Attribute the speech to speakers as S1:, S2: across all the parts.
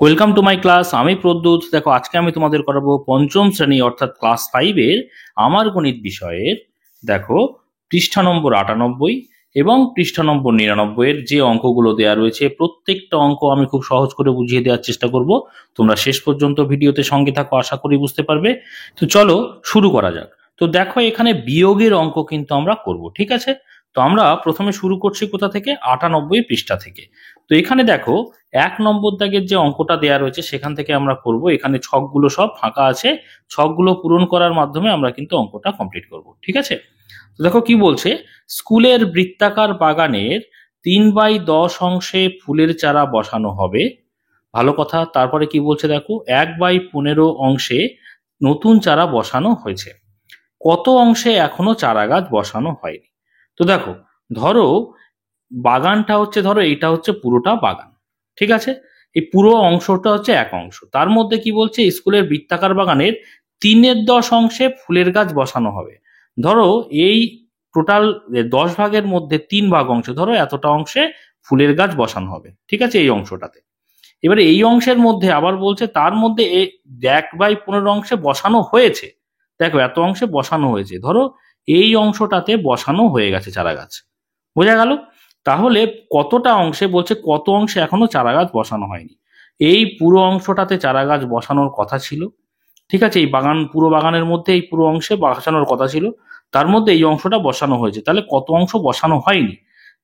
S1: Welcome to my class. আমি প্রদ্যুৎ। দেখো, আজকে আমি তোমাদের করাবো পঞ্চম শ্রেণী অর্থাৎ ক্লাস 5-এর আমার গণিত বিষয়ের দেখো পৃষ্ঠা নম্বর 98 এবং পৃষ্ঠা নম্বর 99 এর যে অঙ্কগুলো দেওয়া রয়েছে প্রত্যেকটা অঙ্ক আমি খুব সহজ করে বুঝিয়ে দেওয়ার চেষ্টা করব। তোমরা শেষ পর্যন্ত ভিডিওতে সঙ্গে থাকো, আশা করি বুঝতে পারবে। তো চলো শুরু করা যাক। তো দেখো, এখানে বিয়োগের অঙ্ক কিন্তু আমরা করব, ঠিক আছে? তো আমরা প্রথমে শুরু করছি কোথা থেকে? 98 পৃষ্ঠা থেকে। তো এখানে দেখো, 1 নম্বর দাগের যে অঙ্কটা দেয়া রয়েছে সেখান থেকে আমরা করব। এখানে ছকগুলো সব ফাঁকা আছে, ছকগুলো পূরণ করার মাধ্যমে আমরা কিন্তু অঙ্কটা কমপ্লিট করব, ঠিক আছে? তো দেখো কি বলছে, স্কুলের বৃত্তাকার বাগানের 3/10 অংশে ফুলের চারা বসানো হবে। ভালো কথা। তারপরে কি বলছে দেখো, 1/15 অংশে নতুন চারা বসানো হয়েছে। কত অংশে এখনো চারা গাছ বসানো হয়নি? তো দেখো, ধরো বাগানটা হচ্ছে, ধরো এটা হচ্ছে পুরোটা বাগান, ঠিক আছে? এই পুরো অংশটা হচ্ছে এক অংশ। তার মধ্যে কি বলছে, স্কুলের বৃত্তাকার বাগানের 3/10 অংশে ফুলের গাছ বসানো হবে। ধরো এই টোটাল 10 ভাগের মধ্যে 3 ভাগ অংশ, ধরো এতটা অংশে ফুলের গাছ বসানো হবে, ঠিক আছে? এই অংশটাতে এবারে এই অংশের মধ্যে আবার বলছে তার মধ্যে 1/15 অংশে বসানো হয়েছে। দেখো, এত অংশে বসানো হয়েছে, ধরো এই অংশটাতে বসানো হয়ে গেছে চারা গাছ। বোঝা গেল? তাহলে কতটা অংশে বলছে, কত অংশে এখনো চারা গাছ বসানো হয়নি? এই পুরো অংশটাতে চারা গাছ বসানোর কথা ছিল, ঠিক আছে? এই বাগান, পুরো বাগানের মধ্যে এই পুরো অংশে বসানোর কথা ছিল, তার মধ্যে এই অংশটা বসানো হয়েছে। তাহলে কত অংশ বসানো হয়নি?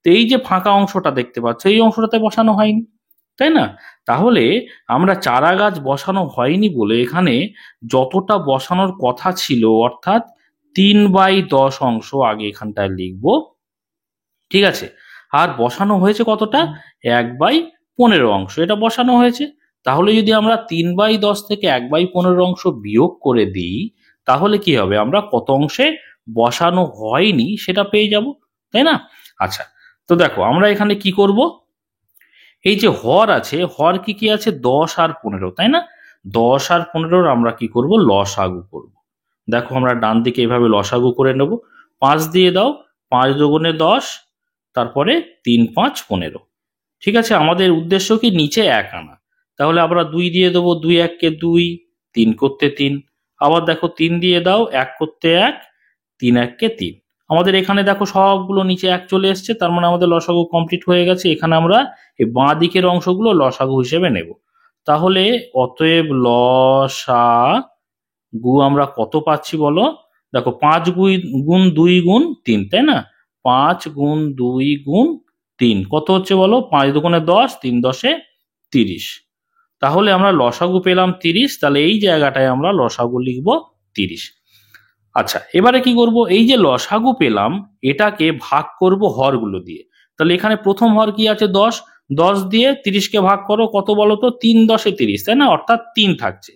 S1: তো এই যে ফাঁকা অংশটা দেখতে পাচ্ছ, এই অংশটাতে বসানো হয়নি, তাই না? তাহলে আমরা চারা গাছ বসানো হয়নি বলে এখানে যতটা বসানোর কথা ছিল, অর্থাৎ 3/10 অংশ আগে এখানটায় লিখবো, ঠিক আছে? আর বসানো হয়েছে কতটা? 1/15 অংশ এটা বসানো হয়েছে। তাহলে যদি আমরা 3/10 থেকে 1/15 অংশ বিয়োগ করে দিই, তাহলে কি হবে? আমরা কত অংশে বসানো হয়নি সেটা পেয়ে যাব, তাই না? আচ্ছা, তো দেখো আমরা এখানে কি করব, এই যে হর আছে, হর কি কি আছে? 10 আর 15, তাই না? 10 আর 15 আমরা কি করব? লসাগু করব। দেখো, আমরা ডান দিকে এভাবে লসাগু করে নেব। 5 দিয়ে দাও, 5 দুগুণে 10, তারপরে 3 5 15, ঠিক আছে? আমাদের উদ্দেশ্য কি? নিচে 1 আনা। তাহলে আমরা 2 দিয়ে দেবো, 2 1 কে 2, 3 করতে 3। আবার দেখো 3 দিয়ে দাও, 1 করতে 1, 3 1 কে 3। আমাদের এখানে দেখো সবগুলো নিচে 1 চলে এসছে, তার মানে আমাদের লসাগু কমপ্লিট হয়ে গেছে। এখানে আমরা এই বাঁ দিকের অংশগুলো লসাগু হিসেবে নেব। তাহলে অতএব লসাগু আমরা কত পাচ্ছি বলো? দেখো, 5 গুণ 2 গুণ 3, তাই না? 5 গুণ 2 গুণ 3 কত হচ্ছে বলো? 5 দুগুণে 10, 3 10 এ 30। তাহলে আমরা লসাগু পেলাম 30। তাহলে এই জায়গাটায় আমরা লসাগু লিখব 30। আচ্ছা, এবারে কি করব? এই যে লসাগু পেলাম, এটাকে ভাগ করব হরগুলো দিয়ে। তাহলে এখানে প্রথম হর কি আছে? 10। 10 দিয়ে 30 কে ভাগ করো, কত বলো তো? 3 10 এ 30, তাই না? অর্থাৎ 3 থাকছে।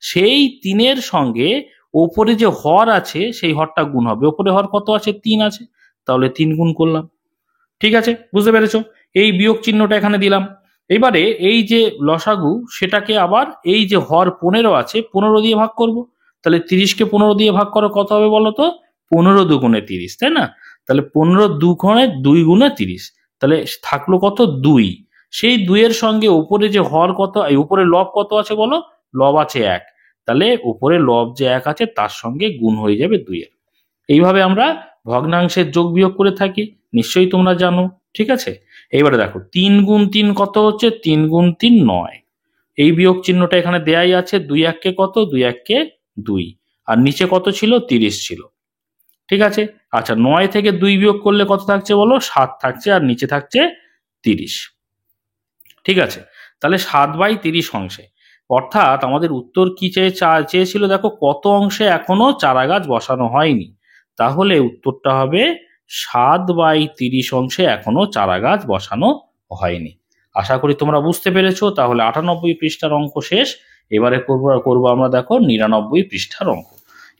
S1: সেই 3-এর সঙ্গে ওপরে যে হর আছে সেই হরটা গুণ হবে। ওপরে হর কত আছে? 3 আছে। তাহলে 3 গুণ করলাম, ঠিক আছে? বুঝতে পেরেছো? এই বিয়োগ চিহ্নটা এখানে দিলাম। এবারে এই যে লসাগু, সেটাকে আবার এই যে হর 15 আছে, 15 দিয়ে ভাগ করব। তাহলে 30 কে 15 দিয়ে ভাগ করো, কত হবে বলো তো? 15 দুগুণে 30, তাই না? তাহলে 15 দুগুণে 2 গুণে 30। তাহলে থাকলো কত? 2। সেই 2 এর সঙ্গে উপরে যে হর কত, এই উপরে লব কত আছে বলো? লব আছে 1। তাহলে উপরে লব যে 1 আছে তার সঙ্গে গুণ হয়ে যাবে 2 এর। এইভাবে আমরা ভগ্নাংশের যোগ বিয়োগ করে থাকি, নিশ্চয়ই তোমরা জানো, ঠিক আছে? এইবারে দেখো, 3 গুণ 3 কত হচ্ছে? 3 গুণ 3 9। এই বিয়োগ চিহ্নটা এখানে দেয়াই আছে। 2 1 কে কত? 2 1 কে 2। আর নিচে কত ছিল? 30 ছিল, ঠিক আছে? আচ্ছা, 9 থেকে 2 বিয়োগ করলে কত থাকছে বলো? 7 থাকছে, আর নিচে থাকছে 30, ঠিক আছে? তাহলে 7/30 অংশে, অর্থাৎ আমাদের উত্তর কি চেয়েছিল দেখো, কত অংশে এখনো চারা গাছ বসানো হয়নি? তাহলে উত্তরটা হবে 7/30 অংশে এখনো চারা গাছ বসানো হয়নি। আশা করি তোমরা বুঝতে পেরেছো। তাহলে 98 পৃষ্ঠার অঙ্ক শেষ। এবারে করবো আমরা দেখো 99 পৃষ্ঠার অঙ্ক।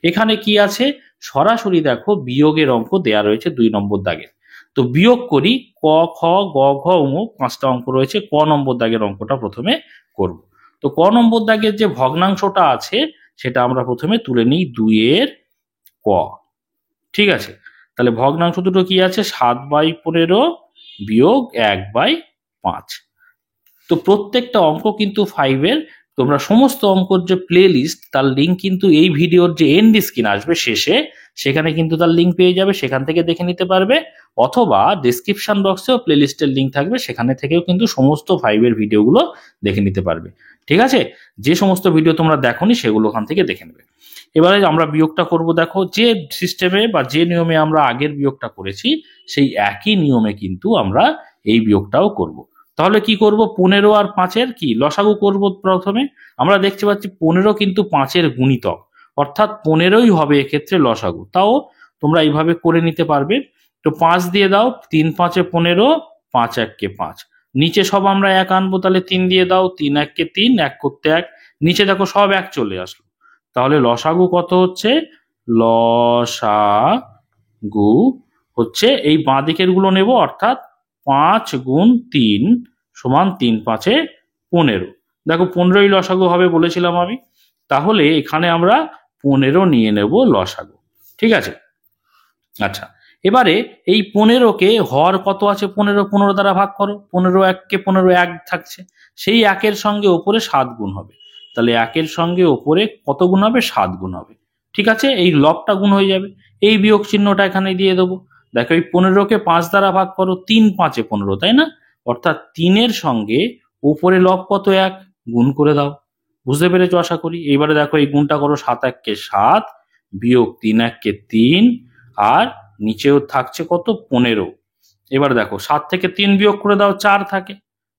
S1: এখানে কি আছে? সরাসরি দেখো বিয়োগের অঙ্ক দেয়া রয়েছে 2 নম্বর দাগে। তো বিয়োগ করি। ক খ গ ঘ ঙ 5টা অঙ্ক রয়েছে। ক নম্বর দাগের অঙ্কটা প্রথমে করব। তো ক নম্বর দাগের যে ভগ্নাংশটা আছে সেটা আমরা প্রথমে তুলে নিই 2 এর ক, ঠিক আছে? তাহলে ভগ্নাংশ দুটো কি আছে? 7/15 বিয়োগ 1/5। তো প্রত্যেকটা অঙ্ক কিন্তু 5-এর তোমরা সমস্ত অঙ্কর যে প্লে লিস্ট তার লিঙ্ক কিন্তু এই ভিডিওর যে এন্ড স্ক্রিন আসবে শেষে সেখানে কিন্তু তার লিঙ্ক পেয়ে যাবে, সেখান থেকে দেখে নিতে পারবে, অথবা ডেসক্রিপশন বক্সেও প্লে লিস্টের লিঙ্ক থাকবে, সেখানে থেকেও কিন্তু সমস্ত 5-এর ভিডিওগুলো দেখে নিতে পারবে। ঠিক আছে, যে সমস্ত ভিডিও তোমরা দেখোনি সেগুলো ওখান থেকে দেখে নেবে। এবারে আমরা বিয়োগটা করব। দেখো যে সিস্টেমে বা যে নিয়মে আমরা আগের বিয়োগটা করেছি সেই একই নিয়মে কিন্তু আমরা এই বিয়োগটাও করব। তাহলে কি করব, 15 আর 5-এর কি লসাগু করব। প্রথমে আমরা দেখতে পাচ্ছি 15 কিন্তু 5-এর গুণিতক, অর্থাৎ 15ই হবে এক্ষেত্রে লসাগু। তাও তোমরা এইভাবে করে নিতে পারবে। তো 5 দিয়ে দাও, 3 5 15, 5 1 5। নিচে সব আমরা এক আনবো, তাহলে 3 দিয়ে দাও, 3 1 3, 1 করতে 1। নিচে দেখো সব এক চলে আসলো। তাহলে লসাগু কত হচ্ছে, লসাগু হচ্ছে এই বাঁ দিকের গুলো নেব, অর্থাৎ 5 গুণ 3 সমান 3 5 15। দেখো 15ই লসাগু হবে বলেছিলাম আমি, তাহলে এখানে আমরা 15 নিয়ে নেব লসাগু। ঠিক আছে, আচ্ছা এবারে এই 15কে হর কত আছে, 15 দ্বারা ভাগ করো। 15 1 15 1 থাকছে, সেই 1-এর সঙ্গে ওপরে 7 গুণ হবে। তাহলে 1-এর সঙ্গে ওপরে কত গুণ হবে, 7 গুণ হবে। ঠিক আছে, এই লবটা গুণ হয়ে যাবে, এই বিয়োগ চিহ্নটা এখানে দিয়ে দেবো। দেখো এই 15কে 5 দ্বারা ভাগ করো, 3 5 15, তাই না? অর্থাৎ 3-এর সঙ্গে ওপরে লব কত, 1, গুণ করে দাও। বুঝতে পেরেছো আশা করি। এইবারে দেখো এই গুণটা করো, 7 1 7 বিয়োগ 3 1 3, আর নিচেও থাকছে কত, 15। এবার দেখো 7 থেকে 3 বিয়োগ করে দাও, 4 থাকে।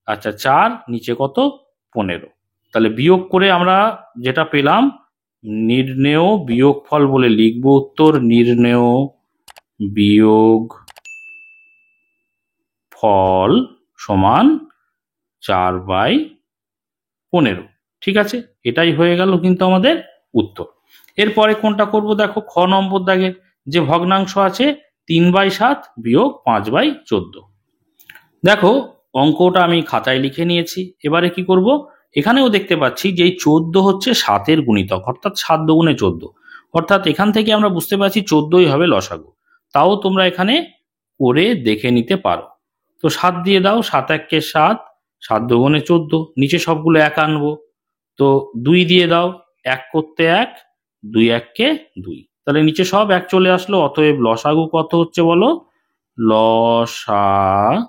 S1: আচ্ছা 4 নিচে কত, 15। তাহলে বিয়োগ করে আমরা যেটা পেলাম, নির্ণেয় বিয়োগফল বলে লিখবো উত্তর, নির্ণেয় বিয়োগ ফল সমান 4/15। ঠিক আছে, এটাই হয়ে গেল কিন্তু আমাদের উত্তর। এরপরে কোনটা করব, দেখো খ নম্বর দাগে যে ভগ্নাংশ আছে 3/7 বিয়োগ 5/14। দেখো অঙ্কটা আমি খাতায় লিখে নিয়েছি। এবারে কি করব, এখানেও দেখতে পাচ্ছি যে এই 14 হচ্ছে 7-এর গুণিতক, অর্থাৎ 7 দুগুণে 14, অর্থাৎ এখান থেকে আমরা বুঝতে পারছি 14ই হবে লসাগু। তাও তোমরা এখানে করে দেখে নিতে পারো। তো 7 দিয়ে দাও, 7 1 7, 7 দুগুণে 14, নিচে সবগুলো এক আনবো। তো 2 দিয়ে দাও, 1 করতে 1, 2 1 2। তাহলে নিচে সব এক চলে আসলো। অতএব লসাগু কত হচ্ছে বলো, লসাগু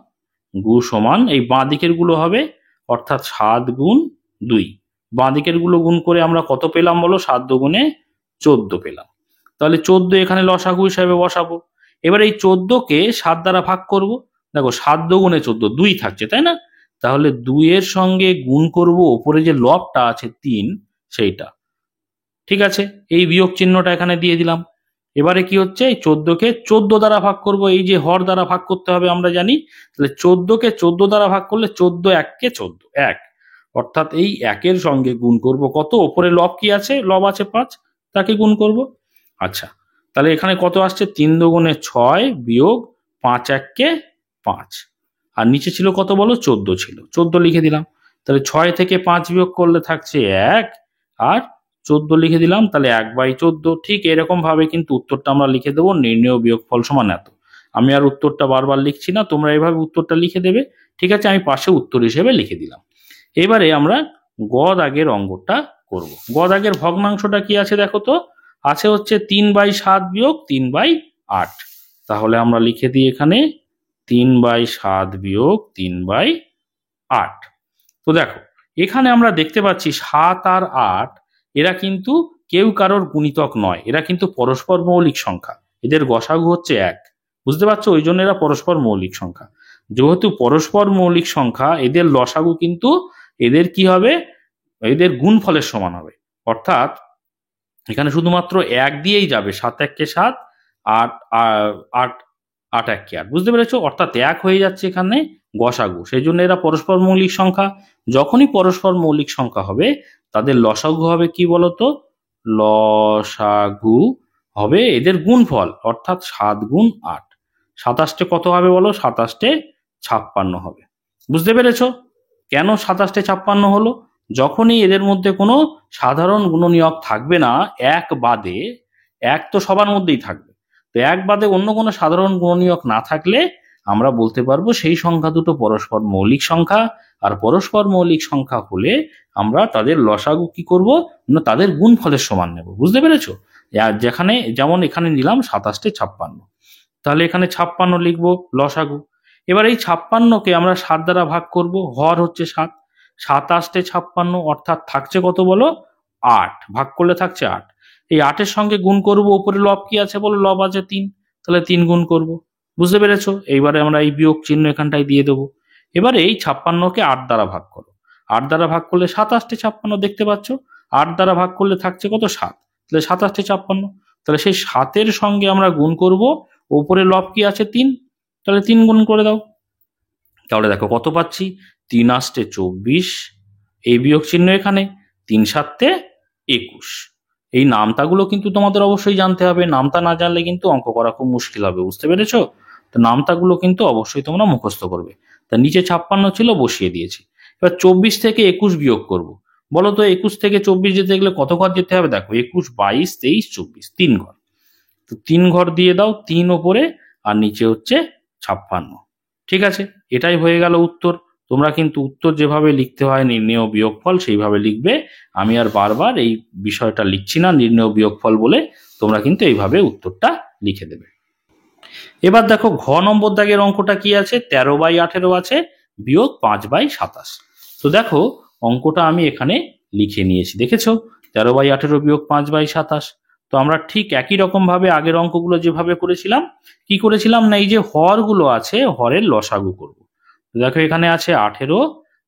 S1: সমান এই বাঁ দিকের গুলো হবে, অর্থাৎ 7 গুণ 2। বাঁ দিকের গুলো গুণ করে আমরা কত পেলাম বলো, 7 দুগুণে 14 পেলাম। তাহলে 14 এখানে লসাগু হিসাবে বসাবো। এবার এই 14কে 7 দ্বারা ভাগ করব। দেখো 7 দুগুণে 14, 2 থাকছে, তাই না? তাহলে 2 এর সঙ্গে গুণ করব ওপরে যে লবটা আছে 3 সেইটা। ঠিক আছে, এই বিয়োগ চিহ্নটা এখানে দিয়ে দিলাম। এবারে কি হচ্ছে, এই 14কে 14 দ্বারা ভাগ করব, এই যে হর দ্বারা ভাগ করতে হবে আমরা জানি। তাহলে 14কে 14 দ্বারা ভাগ করলে 14 1 14 1, অর্থাৎ এই 1-এর সঙ্গে গুণ করব কত, ওপরে লব কি আছে, লব আছে 5, তাকে গুণ করব। আচ্ছা তাহলে এখানে কত আসছে, 3 দুগুণে 6 বিয়োগ 5 1 5, আর নিচে ছিল কত বলো, 14 ছিল, 14 লিখে দিলাম। তাহলে 6 থেকে 5 বিয়োগ করলে থাকছে 1, আর 14 লিখে দিলাম, তাহলে 1/14। ঠিক এরকম ভাবে কিন্তু উত্তরটা আমরা লিখে দেবো, নির্ণেয় বিয়োগফল সমান এত। আমি আর উত্তরটা বারবার লিখছি না, তোমরা এইভাবে উত্তরটা লিখে দেবে। ঠিক আছে, আমি পাশে উত্তর হিসেবে লিখে দিলাম। এবারে আমরা গ দাগের অঙ্কটা করব। গ দাগের ভগ্নাংশটা কি আছে দেখো তো, আছে হচ্ছে 3/7 বিয়োগ 3/8। তাহলে আমরা লিখে দিই এখানে 3/7 বিয়োগ 3/8। তো দেখো এখানে আমরা দেখতে পাচ্ছি 7 আর 8 এরা কিন্তু কেউ কারোর গুণিতক নয়, এরা কিন্তু পরস্পর মৌলিক সংখ্যা, এদের গসাগু হচ্ছে 1। বুঝতে পারছো, ওই জন্য এরা পরস্পর মৌলিক সংখ্যা। যেহেতু পরস্পর মৌলিক সংখ্যা, এদের লসাগু কিন্তু এদের কি হবে, এদের গুণফলের সমান হবে। অর্থাৎ এখানে শুধুমাত্র 1 দিয়েই যাবে, 7 1 7, 8 8 8 1 8। বুঝতে পেরেছো, অর্থাৎ 1 হয়ে যাচ্ছে এখানে গসাগু, সেই জন্য এরা পরস্পর মৌলিক সংখ্যা। যখনই পরস্পর মৌলিক সংখ্যা হবে তাদের লসাগু হবে কি বলতো, লসাগু হবে এদের গুণফল, অর্থাৎ 7 গুণ 8। 27টে কত হবে বলো, 27টে 56 হবে। বুঝতে পেরেছো কেন 27টে 56 হলো, যখনই এদের মধ্যে কোনো সাধারণ গুণনীয়ক থাকবে না, 1 বাদে, 1 তো সবার মধ্যেই থাকবে, তো 1 বাদে অন্য কোনো সাধারণ গুণনীয়ক না থাকলে আমরা বলতে পারবো সেই সংখ্যা দুটো পরস্পর মৌলিক সংখ্যা, আর পরস্পর মৌলিক সংখ্যা হলে আমরা তাদের লসাগু কি করব না তাদের গুণফলের সমান নেব। বুঝতে পেরেছো? যেখানে যেমন এখানে নিলাম 27 56, তাহলে এখানে 56 লিখবো লসাগু। এবার এই 56কে আমরা 7 দ্বারা ভাগ করব, হর হচ্ছে 7, 7 56 অর্থাৎ থাকছে কত বলো 8, ভাগ করলে থাকছে 8। এই 8-এর সঙ্গে গুণ করব, উপরে লব কি আছে বলো, লব আছে 3, তাহলে 3 গুণ করব। বুঝতে পেরেছো? এইবারে আমরা এই বিয়োগ চিহ্ন এখানটায় দিয়ে দেবো। এবারে এই 56কে 8 দ্বারা ভাগ করো, 8 দ্বারা ভাগ করলে 27 56 দেখতে পাচ্ছ, 8 দ্বারা ভাগ করলে থাকছে কত 7, তাহলে 27 56। তাহলে সেই 7-এর সঙ্গে আমরা গুণ করব, ওপরে লব কি আছে 3, তাহলে 3 গুণ করে দাও। তাহলে দেখো কত পাচ্ছি, 3 8 24, এই বিয়োগ চিহ্ন এখানে, 3 7 21। এই নামতাগুলো কিন্তু তোমাদের অবশ্যই জানতে হবে, নামতা না জানলে কিন্তু অঙ্ক করা খুব মুশকিল হবে। বুঝতে পেরেছো? তো নামতাগুলো কিন্তু অবশ্যই তোমরা মুখস্থ করবে। তা নিচে 56 ছিল, বসিয়ে দিয়েছি। এবার 24 থেকে 21 বিয়োগ করব। বলো তো 21 থেকে 24 যেতে গেলে কত ঘর যেতে হবে? দেখো 21 22 23 24, 3 ঘর। তো 3 ঘর দিয়ে দাও, 3 ওপরে আর নিচে হচ্ছে 56। ঠিক আছে, এটাই হয়ে গেল উত্তর। তোমরা কিন্তু উত্তর যেভাবে লিখতে হয় নির্ণেয় বিয়োগফল সেইভাবে লিখবে। আমি আর বারবার এই বিষয়টা লিখছি না নির্ণেয় বিয়োগফল বলে, তোমরা কিন্তু এইভাবে উত্তরটা লিখে দেবে। এবার দেখো ঘ নম্বর দাগের অঙ্কটা কি আছে, 13/18 আছে বিয়োগ 5/27। তো দেখো অঙ্কটা আমি এখানে লিখে নিয়েছি, দেখেছো? 13/18 বিয়োগ 5/27। তো আমরা ঠিক একই রকম ভাবে আগের অঙ্কগুলো যেভাবে করেছিলাম, কি করেছিলাম না এই যে হরগুলো আছে হরের লসাগু করব। তো দেখো এখানে আছে 18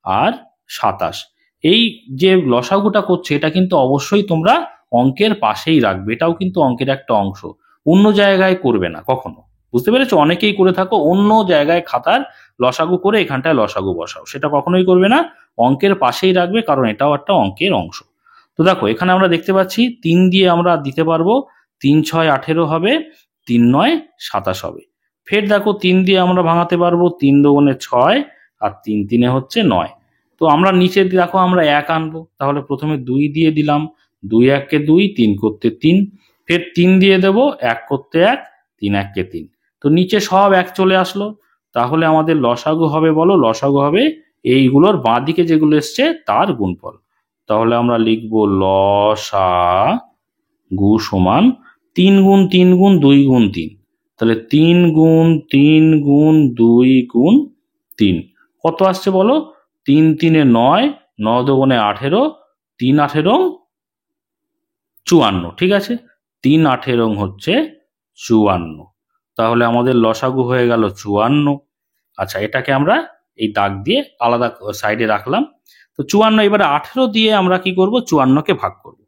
S1: আর 27, এই যে লসাগুটা করছে এটা কিন্তু অবশ্যই তোমরা অঙ্কের পাশেই রাখবে, এটাও কিন্তু অঙ্কের একটা অংশ, অন্য জায়গায় করবে না কখনো। বুঝতে পেরেছো? অনেকেই করে থাকো অন্য জায়গায় খাতার লসাগু করে এখানটায় লসাগু বসাও, সেটা কখনোই করবে না, অঙ্কের পাশেই রাখবে, কারণ এটাও একটা অঙ্কের অংশ। তো দেখো এখানে আমরা দেখতে পাচ্ছি 3 দিয়ে আমরা দিতে পারবো, 3 6 18 হবে, 3 9 27 হবে। ফের দেখো 3 দিয়ে আমরা ভাঙাতে পারবো, 3 2 6 আর 3 3 হচ্ছে 9। তো আমরা নিচে দেখো আমরা 1 আনবো, তাহলে প্রথমে 2 দিয়ে দিলাম, 2 1 কে 2, 3 করতে 3, ফের 3 দিয়ে দেবো, 1 করতে 1, 3 1 কে 3। তো নিচে সব 1 চলে আসলো, তাহলে আমাদের লসাগু হবে বলো, লসাগু হবে এইগুলোর বাঁ দিকে যেগুলো এসছে তার গুণফল। তাহলে আমরা লিখবো লসাগু সমান 3 গুণ 3 গুণ 2 গুণ 3, তাহলে 3 গুণ 3 গুণ 2 গুণ 3 কত আসছে বলো, 3 3 9, 9 2 18, 3 18 54। ঠিক আছে, 3 18 হচ্ছে 54, তাহলে আমাদের লসাগু হয়ে গেল 54। আচ্ছা, এটাকে আমরা এই দাগ দিয়ে আলাদা সাইডে রাখলাম। তো 54, এবারে 18 দিয়ে আমরা কি করব, 54কে ভাগ করব।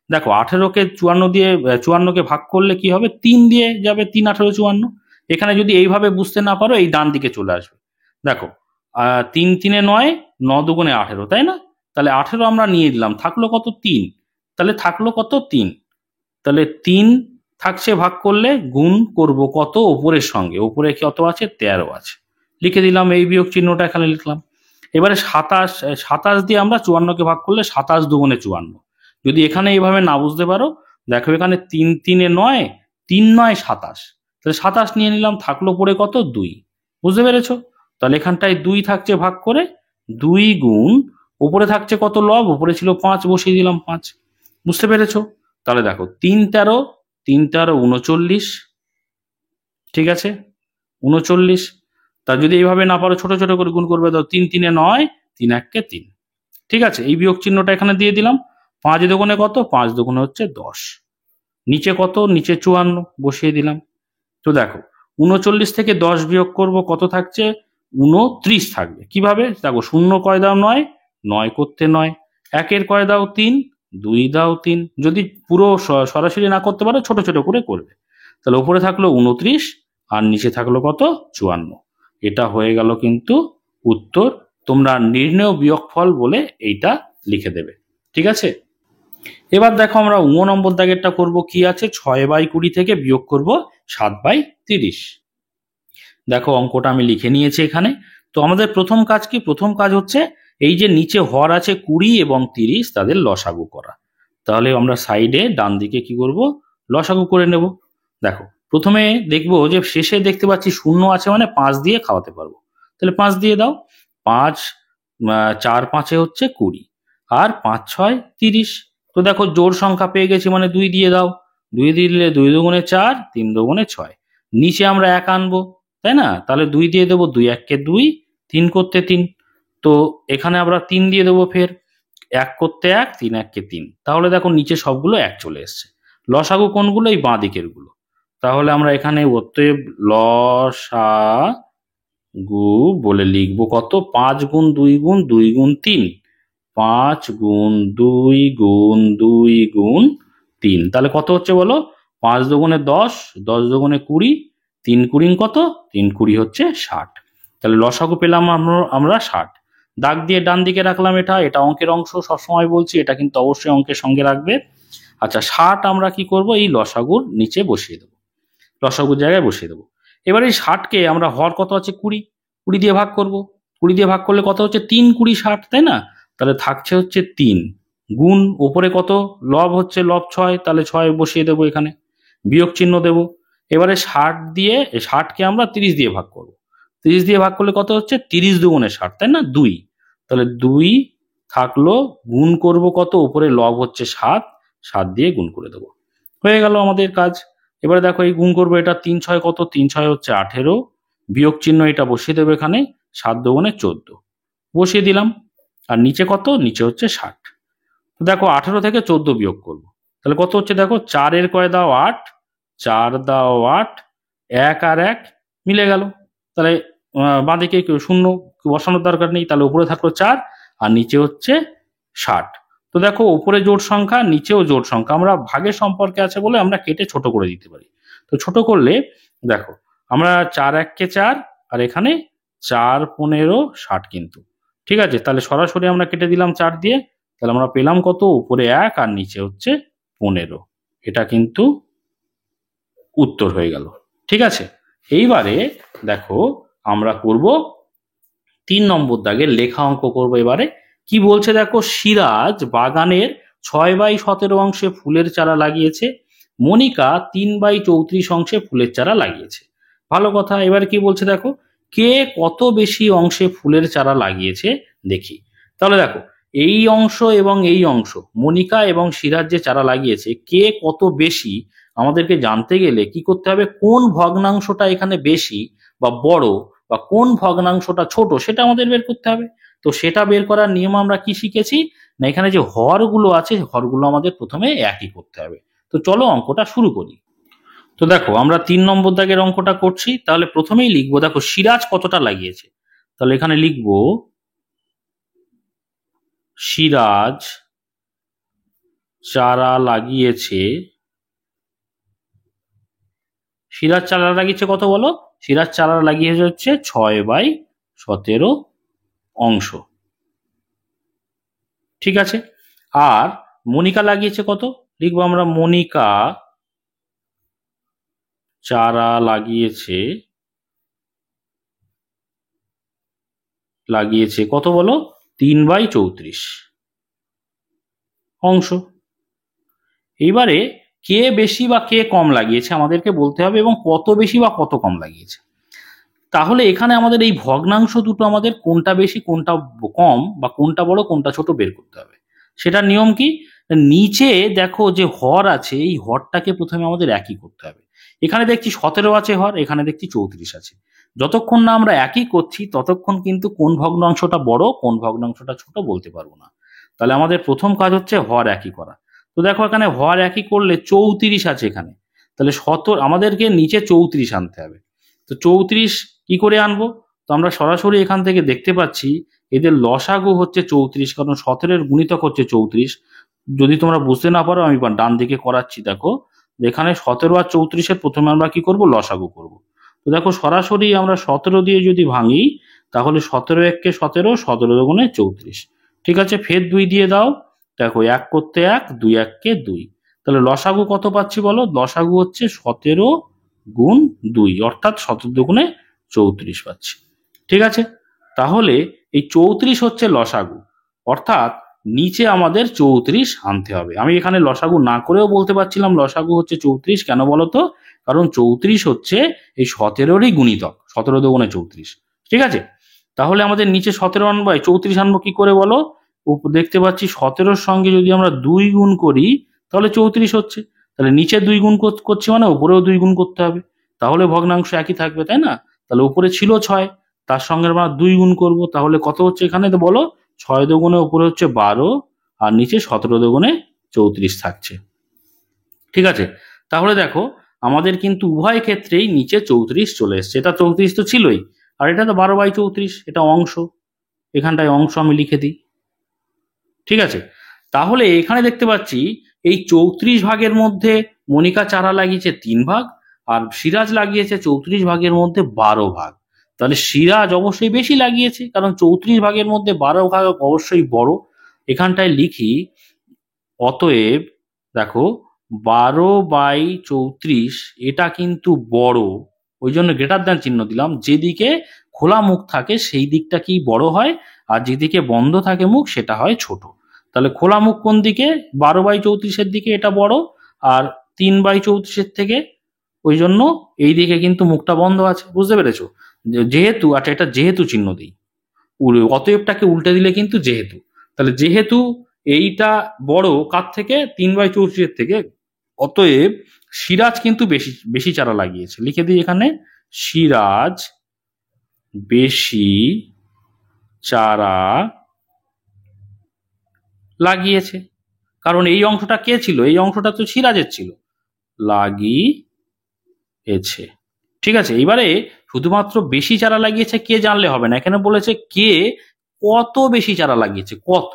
S1: দেখো 18কে 54 দিয়ে 54কে ভাগ করলে কি হবে, 3 দিয়ে যাবে, 3 18 54। এখানে যদি এইভাবে বুঝতে না পারো এই ডান দিকে চলে আসবে। দেখো 3 3 9, 9 2 18, তাই না? তাহলে 18 আমরা নিয়ে দিলাম, থাকলো কত 3, তাহলে থাকলো কত 3, তাহলে 3 থাকছে, ভাগ করলে গুণ করব কত ওপরের সঙ্গে, ওপরে কত আছে 13 আছে, লিখে দিলাম, এই বিয়োগ চিহ্নটা এখানে লিখলাম। এবারে 27 দিয়ে আমরা 54কে ভাগ করলে 27 2 54। যদি এখানে এইভাবে না বুঝতে পারো, দেখো এখানে 3 3 9, 3 9 27, তাহলে 27 নিয়ে নিলাম, থাকলো পড়ে কত 2। বুঝতে পেরেছো? তাহলে এখানটায় 2 থাকছে, ভাগ করে 2 গুণ উপরে থাকছে কত লব, উপরে ছিল 5, বসিয়ে দিলাম 5। বুঝতে পেরেছো? তাহলে দেখো 3 13, 3 13 39, ঠিক আছে 39। তা যদি এইভাবে না পারো ছোট ছোট করে গুণ করবে, দাও 3 3 9, 3 1 কে 3। ঠিক আছে, এই বিয়োগ চিহ্নটা এখানে দিয়ে দিলাম। 5 দুগুণে কত, 5 দুগুণে হচ্ছে 10, নিচে কত, নিচে 54, বসিয়ে দিলাম। তো দেখো 39 থেকে 10 বিয়োগ করব, কত থাকছে 29 থাকবে। কিভাবে দেখো, 0 কয় দাও 9, 9 করতে 9, 1-এর কয় দাও 3, 2 দাও 3। যদি পুরো সরাসরি না করতে পারো ছোট ছোট করে করবে। তাহলে উপরে থাকলো 29 আর নিচে থাকলো কত 54। এটা হয়ে গেল কিন্তু উত্তর। তোমরা নির্ণেয় বিয়োগফল বলে এইটা লিখে দেবে। ঠিক আছে, এবার দেখো আমরা 9 নম্বর দাগেরটা করব। কি আছে, 6/20 থেকে বিয়োগ করব 7/30। দেখো অঙ্কটা আমি লিখে নিয়েছি এখানে। তো আমাদের প্রথম কাজ কি, প্রথম কাজ হচ্ছে এই যে নিচে হর আছে 20 এবং 30 তাদের লসাগু করা। তাহলে আমরা সাইডে ডান দিকে কি করব, লসাগু করে নেব। দেখো প্রথমে দেখবো যে শেষে দেখতে পাচ্ছি শূন্য আছে, মানে 5 দিয়ে খাওয়াতে পারবো। তাহলে 5 দিয়ে দাও। 5 4 5 হচ্ছে 20, আর 5 6 30। তো দেখো জোড় সংখ্যা পেয়ে গেছি, মানে 2 দিয়ে দাও। 2 দিলে 2 দুগুণে 4, 3 দুগুণে 6। নিচে আমরা 1 আনবো, তাই না? তাহলে 2 দিয়ে দেবো, 2 1 2, 3 করতে 3। তো এখানে আমরা 3 দিয়ে দেবো ফের, 1 করতে 1, 3 1 3। তাহলে দেখো নিচে সবগুলো 1 চলে এসছে। লসাগু কোনগুলো? এই বাঁ দিকের গুলো। তাহলে আমরা এখানে অতএব লসাগু বলে লিখবো কত? 5 গুণ 2 গুণ 2 গুণ 3। 5 গুণ 2 গুণ 2 গুণ 3। তাহলে কত হচ্ছে বলো? 5 দুগুণে 10, 10 দুগুণে 20, 3 কুড়ি কত? 3 কুড়ি হচ্ছে 60। তাহলে লসাগু পেলাম আমরা 60। দাগ দিয়ে ডান দিকে রাখলাম, এটা অঙ্কের অংশ, সবসময় বলছি এটা কিন্তু অবশ্যই অঙ্কের সঙ্গে রাখবে। আচ্ছা, 60 আমরা কি করব? এই লসাগুর নিচে বসিয়ে দেবো, লসাগুর জায়গায় বসিয়ে দেবো। এবার এই 60কে আমরা হর কত আছে? 20, 20 দিয়ে ভাগ করব। 20 দিয়ে ভাগ করলে কত হচ্ছে? 3 20 60, তাই না? তাহলে থাকছে হচ্ছে 3 গুণ ওপরে কত? লব হচ্ছে লব 6, তাহলে 6 বসিয়ে দেবো এখানে, বিয়োগ চিহ্ন দেব। এবারে 60কে আমরা 30 দিয়ে ভাগ করব। 30 দিয়ে ভাগ করলে কত হচ্ছে? 30 দুগুণে 60, তাই না? 2। তাহলে 2 থাকলো, গুণ করব কত? উপরে লব হচ্ছে 7, 7 দিয়ে গুণ করে দেবো। হয়ে গেল আমাদের কাজ। এবারে দেখো এই গুণ করবো, এটা 3 6 কত? 3 6 হচ্ছে 18, বিয়োগ চিহ্ন এটা বসিয়ে দেবো এখানে, 7 দুগুণে 14 বসিয়ে দিলাম। আর নিচে কত? নিচে হচ্ছে 60। তো দেখো 18 থেকে 14 বিয়োগ করব, তাহলে কত হচ্ছে? দেখো 4 এর কয় দাও 8, 4 দাও 8, 1 আর 1 মিলে গেল। তাহলে বাঁদিকে শূন্য বসানোর দরকার নেই, তাহলে উপরে থাকলো 4 আর নিচে হচ্ছে 60। তো দেখো উপরে জোড় সংখ্যা, নিচেও জোড় সংখ্যা, আমরা ভাগের সম্পর্কে আছে বলে আমরা কেটে ছোট করে দিতে পারি। তো ছোট করলে দেখো আমরা 4 1 কে 4, আর এখানে 4 15 60 কিন্তু। ঠিক আছে, তাহলে সরাসরি আমরা কেটে দিলাম 4 দিয়ে। তাহলে আমরা পেলাম কত? উপরে 1 আর নিচে হচ্ছে 15। এটা কিন্তু উত্তর হয়ে গেল। ঠিক আছে, এইবারে দেখো আমরা করব 3 নম্বর দাগের লেখা অঙ্ক করব। এবারে কি বলছে দেখো, সিরাজ বাগানের 6/17 অংশে ফুলের চারা লাগিয়েছে, মনিকা 3/34 অংশে ফুলের চারা লাগিয়েছে। ভালো কথা। এবার কি বলছে দেখো, কে কত বেশি অংশে ফুলের চারা লাগিয়েছে দেখি। তাহলে দেখো এই অংশ এবং এই অংশ, মনিকা এবং সিরাজ যে চারা লাগিয়েছে, কে কত বেশি আমাদেরকে জানতে গেলে কি করতে হবে? কোন ভগ্নাংশটা এখানে বেশি বা বড়, বা কোন ভগ্নাংশটা ছোট, সেটা আমাদের বের করতে হবে। তো সেটা বের করার নিয়ম আমরা কি শিখেছি না, এখানে যে হরগুলো আছে, হরগুলো আমাদের প্রথমে একই করতে হবে। তো চলো অঙ্কটা শুরু করি। তো দেখো আমরা 3 নম্বর দাগের অঙ্কটা করছি। তাহলে প্রথমেই লিখবো, দেখো সিরাজ কতটা লাগিয়েছে। তাহলে এখানে লিখবো সিরাজ চারা লাগিয়েছে। সিরাজ চারা লাগিয়েছে কত বলো? সিরাজ চারা লাগিয়েছে হচ্ছে 6/17 অংশ। ঠিক আছে। আর মনিকা লাগিয়েছে কত? লিখবো আমরা মনিকা চারা লাগিয়েছে কত বলো? 3/34 অংশ। এইবারে কে বেশি বা কে কম লাগিয়েছে আমাদেরকে বলতে হবে, এবং কত বেশি বা কত কম লাগিয়েছে। তাহলে এখানে আমাদের এই ভগ্নাংশ দুটো আমাদের কোনটা বেশি কোনটা কম, বা কোনটা বড় কোনটা ছোট বের করতে হবে। সেটার নিয়ম কি? নিচে দেখো যে হর আছে, এই হরটাকে প্রথমে আমাদের একই করতে হবে। এখানে দেখছি 17 আছে হর, এখানে দেখছি 34 আছে। যতক্ষণ না আমরা একই করছি ততক্ষণ কিন্তু কোন ভগ্নাংশটা বড় কোন ভগ্নাংশটা ছোট বলতে পারবো না। তাহলে আমাদের প্রথম কাজ হচ্ছে হর একই করা। তো দেখো এখানে হর একই করলে 34 আছে এখানে, তাহলে আমাদেরকে নিচে 34 আনতে হবে। তো 34 কি করে আনবো? তো আমরা সরাসরি এখান থেকে দেখতে পাচ্ছি এদের লসাগু হচ্ছে 34, কারণ 17 এর গুণিতক হচ্ছে 34। যদি তোমরা বুঝতে না পারো আমি ডান দিকে করাচ্ছি, দেখো এখানে 17 আর 34-এর প্রথমে আমরা কি করব? লসাগু করব। তো দেখো সরাসরি আমরা 17 দিয়ে যদি ভাঙি, তাহলে 17 1 17, 17 দুগুণে 34। ঠিক আছে, ফের 2 দিয়ে দাও। দেখো 1 করতে 1, 2 1 2। তাহলে লসাগু কত পাচ্ছি বলো? লসাগু হচ্ছে 17 গুণ 2, অর্থাৎ 17 দুগুণে 34 পাচ্ছি। ঠিক আছে, তাহলে এই 34 হচ্ছে লসাগু, অর্থাৎ নিচে আমাদের 34 আনতে হবে। আমি এখানে লসাগু না করেও বলতে পারছিলাম লসাগু হচ্ছে 34, কেন বলতো? কারণ 34 হচ্ছে এই 17রই গুণিতক, 17 দুগুণে 34। ঠিক আছে, তাহলে আমাদের নিচে 17 আনবো, 34 আনবো কি করে বলো? দেখতে পাচ্ছি 17-র সঙ্গে যদি আমরা 2 গুণ করি তাহলে 34 হচ্ছে। তাহলে নিচে 2 গুণ করছি মানে উপরেও 2 গুণ করতে হবে, তাহলে ভগ্নাংশ একই থাকবে, তাই না? তাহলে উপরে ছিল 6, তার সঙ্গে আমরা 2 গুণ করব, তাহলে কত হচ্ছে এখানে তো বলো? 6 দুগুণে উপরে হচ্ছে 12 আর নিচে 17 দুগুণে 34 থাকছে। ঠিক আছে, তাহলে দেখো আমাদের কিন্তু উভয় ক্ষেত্রেই নিচে 34 চলে এসছে। এটা 34 তো ছিলই, আর এটা তো 12/34, এটা অংশ, এখানটায় অংশ আমি লিখে দিই। ঠিক আছে, তাহলে এখানে দেখতে পাচ্ছি এই 34 ভাগের মধ্যে মনিকা চারা লাগিয়েছে 3 ভাগ, আর সিরাজ লাগিয়েছে 34 ভাগের মধ্যে 12 ভাগ। তাহলে সিরাজ অবশ্যই বেশি লাগিয়েছে, কারণ 34 ভাগের মধ্যে 12 ভাগ অবশ্যই বড়। এখানটায় লিখি অতএব দেখো 12/34 এটা কিন্তু বড়, ওই জন্য গ্রেটার দ্যান চিহ্ন দিলাম। যেদিকে খোলা মুখ থাকে সেই দিকটা কি বড় হয়, আর যেদিকে বন্ধ থাকে মুখ সেটা হয় ছোট। তাহলে খোলা মুখ কোন দিকে? 12/34 দিকে, এটা বড়। আর 3/34 থেকে, ওই জন্য এই দিকে কিন্তু মুখটা বন্ধ আছে। বুঝতে পেরেছো? যেহেতু, আচ্ছা এটা যেহেতু চিহ্ন দিই, অতএবটাকে উল্টে দিলে কিন্তু যেহেতু। তাহলে যেহেতু এইটা বড় কার থেকে? 3/34 থেকে, অতএব সিরাজ কিন্তু বেশি বেশি চারা লাগিয়েছে। লিখে দিই এখানে, সিরাজ বেশি চারা লাগিয়েছে। কারণ এই অংশটা কে ছিল? এই অংশটা তো সিরাজের ছিল, লাগিয়েছে। ঠিক আছে, এবারে শুধুমাত্র বেশি চারা লাগিয়েছে কে জানলে হবে না, এখানে বলেছে কে কত বেশি চারা লাগিয়েছে, কত।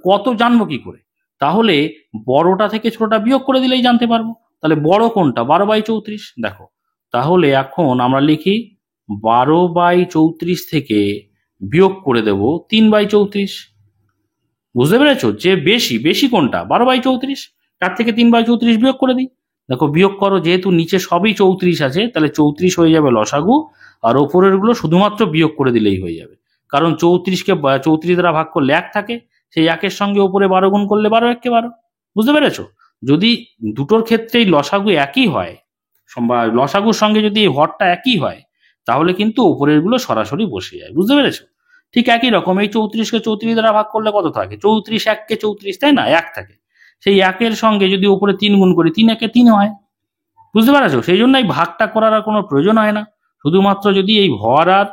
S1: কত জানবো কি করে? তাহলে বড়টা থেকে ছোটটা বিয়োগ করে দিলেই জানতে পারবো। তাহলে বড় কোনটা? 12/34। দেখো, তাহলে এখন আমরা লিখি 12/34 থেকে বিয়োগ করে দেব 3/34। বুঝতে পেরেছো যে বেশি বেশি কোনটা? 12/34, তার থেকে 3/34 বিয়োগ করে দিই। দেখো বিয়োগ করো, যেহেতু নিচে সবই 34 আছে তাহলে 34 হয়ে যাবে লসাগু, আর ওপরের গুলো শুধুমাত্র বিয়োগ করে দিলেই হয়ে যাবে। কারণ 34কে 34 দ্বারা ভাগ করলে 1 থাকে, সেই 1-এর সঙ্গে ওপরে 12 গুণ করলে 12 1 12। বুঝতে পেরেছো? যদি দুটোর ক্ষেত্রেই লসাগু একই হয়, বা লসাগুর সঙ্গে যদি এই হরটা একই হয়, তাহলে কিন্তু ওপরের গুলো সরাসরি বসে যায়। বুঝতে পেরেছো? ঠিক একই রকম এই 34কে 34 দ্বারা ভাগ করলে কত থাকে? 34 1-কে 34, তাই না? 1 থাকে, সেই 1-এর সঙ্গে যদি উপরে 3 গুণ করি 3 1-এ 3 হয়। বুঝতে পারছো? সেই জন্য এই ভাগটা করার আর কোনো প্রয়োজন হয় না। শুধুমাত্র যদি এই ভর আর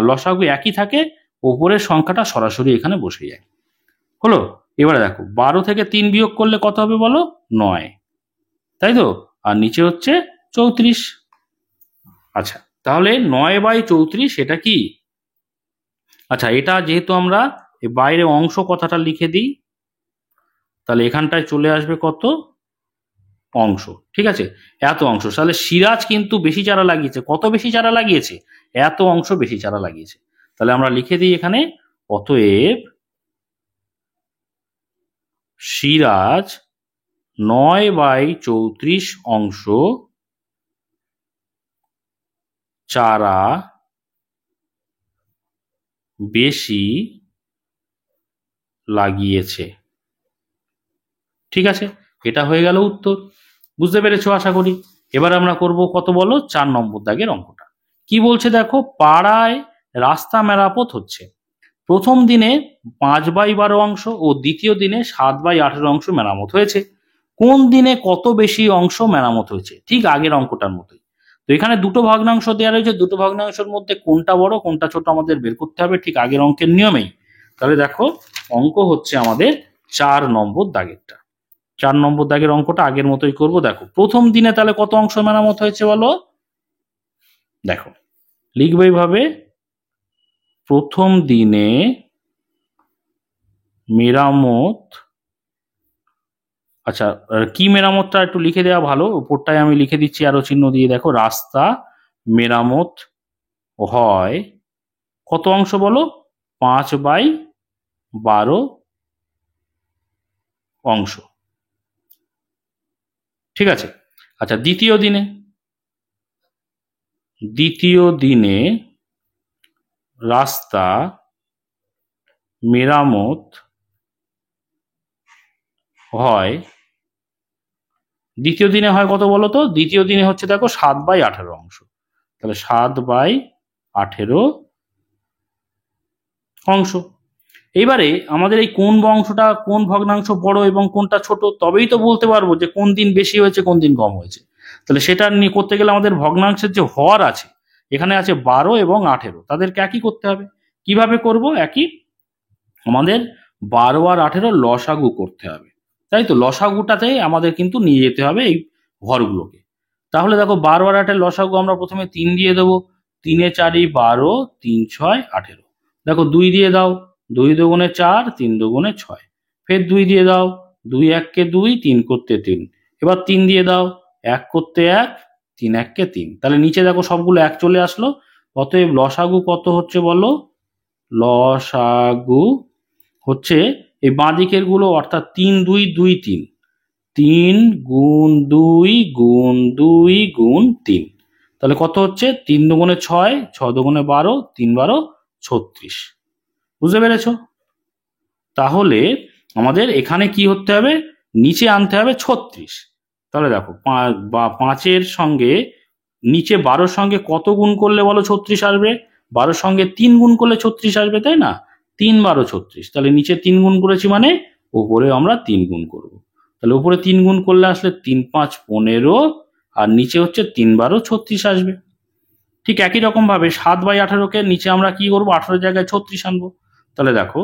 S1: লসাগু একই থাকে, ওপরের সংখ্যাটা সরাসরি এখানে বসে যায়। হলো? এবারে দেখো 12 থেকে 3 বিয়োগ করলে কত হবে বলো? 9, তাই তো? আর নিচে হচ্ছে 34। আচ্ছা, তাহলে 9/34 এটা কি? আচ্ছা, এটা যেহেতু আমরা এই বাইরে অংশ কথাটা লিখে দিই, তাহলে এখানটায় চলে আসবে কত? অংশ। ঠিক আছে, এত অংশ। তাহলে সিরাজ কিন্তু বেশি চারা লাগিয়েছে। কত বেশি চারা লাগিয়েছে? এত অংশ বেশি চারা লাগিয়েছে। তাহলে আমরা লিখে দিই এখানে, অতএব সিরাজ 9/34 অংশ চারা বেশি লাগিয়েছে। ঠিক আছে, এটা হয়ে গেল উত্তর। বুঝতে পেরেছো আশা করি। এবার আমরা করব কত বলো? 4 নম্বর দাগের অঙ্কটা। কি বলছে দেখো, পাড়ায় রাস্তা মেরামত হচ্ছে। প্রথম দিনে 5/12 অংশ ও দ্বিতীয় দিনে 7/18 অংশ মেরামত হয়েছে। কোন দিনে কত বেশি অংশ মেরামত হয়েছে? ঠিক আগের অঙ্কটার মতোই। তো এখানে দুটো ভগ্নাংশ দেওয়া রয়েছে, দুটো ভগ্নাংশের মধ্যে কোনটা বড় কোনটা ছোট আমাদের বের করতে হবে, ঠিক আগের অঙ্কের নিয়মেই। তাহলে দেখো অঙ্ক হচ্ছে আমাদের 4 নম্বর দাগেরটা। 4 নম্বর দাগের অঙ্কটা আগের মতোই করব। দেখো প্রথম দিনে তাহলে কত অংশ মেরামত হয়েছে বলো? দেখো লিখবে এইভাবে, প্রথম দিনে মেরামত। আচ্ছা, কি মেরামতটা একটু লিখে দেওয়া ভালো, উপরটায় আমি লিখে দিচ্ছি আরো চিহ্ন দিয়ে। দেখো রাস্তা মেরামত হয় কত অংশ বলো? 5/12 অংশ। ঠিক আছে, আচ্ছা দ্বিতীয় দিনে রাস্তা মেরামত হয়, দ্বিতীয় দিনে হয় কত বলো তো? দ্বিতীয় দিনে হচ্ছে দেখো 7/18 অংশ। তাহলে 7/18 অংশ। এইবারে আমাদের এই কোন অংশটা, কোন ভগ্নাংশ বড় এবং কোনটা ছোট, তবেই তো বলতে পারবো যে কোন দিন বেশি হয়েছে কোন দিন কম হয়েছে। তাহলে সেটা নিয়ে করতে গেলে আমাদের ভগ্নাংশের যে হর আছে, এখানে আছে 12 এবং 18, তাদেরকে একই করতে হবে। কিভাবে করব? একই, আমাদের 12 আর 18 লসাগু করতে হবে, তাই তো? লসাগুটাতে আমাদের কিন্তু নিয়ে যেতে হবে এই হরগুলোকে। তাহলে দেখো 12 আর 8 লসাগু আমরা প্রথমে 3 দিয়ে দেবো। 3 এ 4 12, 3 6 18। দেখো 2 দিয়ে দাও, 2 দুগুণে 4, 3 দুগুণে 6। ফের 2 দিয়ে দাও, 2 1 কে 2, 3 করতে 3। এবার 3 দিয়ে দাও, 1 করতে 1, 3 1 কে 3। তাহলে নিচে দেখো সবগুলো 1 চলে আসলো। অতএব লসাগু কত হচ্ছে বলো? লসাগু হচ্ছে এই বাঁ দিকের গুলো, অর্থাৎ 3 2 2 3, 3 গুণ 2 গুণ 2 গুণ 3। তাহলে কত হচ্ছে? 3 দুগুণে 6, 6 দুগুণে 12, 3 12 36। বুঝতে পেরেছো? তাহলে আমাদের এখানে কি হতে হবে? নিচে আনতে হবে 36। তাহলে দেখো 5-এর সঙ্গে নিচে 12-র সঙ্গে কত গুণ করলে বলো 36 আসবে? 12-র সঙ্গে 3 গুণ করলে 36 আসবে, তাই না? 3 12 36। তাহলে নিচে 3 গুণ করেছি মানে উপরে আমরা 3 গুণ করব। তাহলে উপরে 3 গুণ করলে আসলে 3 5 15, আর নিচে হচ্ছে 3 12 36 আসবে। ঠিক একই রকম ভাবে 7/18-কে নিচে আমরা কি করবো? 18 জায়গায় 36 আনবো। তাহলে দেখো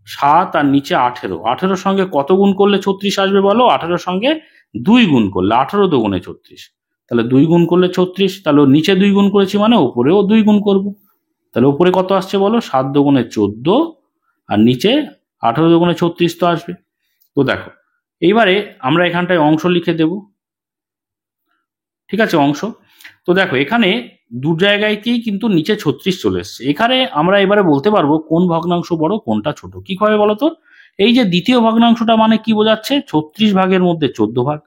S1: 7 আর নিচে 18, 18-র সঙ্গে কত গুণ করলে 36 আসবে বলো? 18-র সঙ্গে 2 গুণ করলে, 18 দুগুণে 36। তাহলে 2 গুণ করলে 36, তাহলে নিচে 2 গুণ করেছি মানে উপরেও 2 গুণ করব। তাহলে উপরে কত আসছে বলো? 7 দুগুণে 14, আর নিচে 18 দুগুণে 36 তো আসবে। তো দেখো এইবারে আমরা এখানটায় অংশ লিখে দেব। ঠিক আছে, অংশ। তো দেখো এখানে দু জায়গায়তেই কিন্তু নিচে 36 চলে এসছে। এখানে আমরা এবারে বলতে পারবো কোন ভগ্নাংশ বড় কোনটা ছোট। কি হবে বলতো? এই যে দ্বিতীয় ভগ্নাংশটা মানে কি বোঝাচ্ছে? 36 ভাগের মধ্যে 14 ভাগ।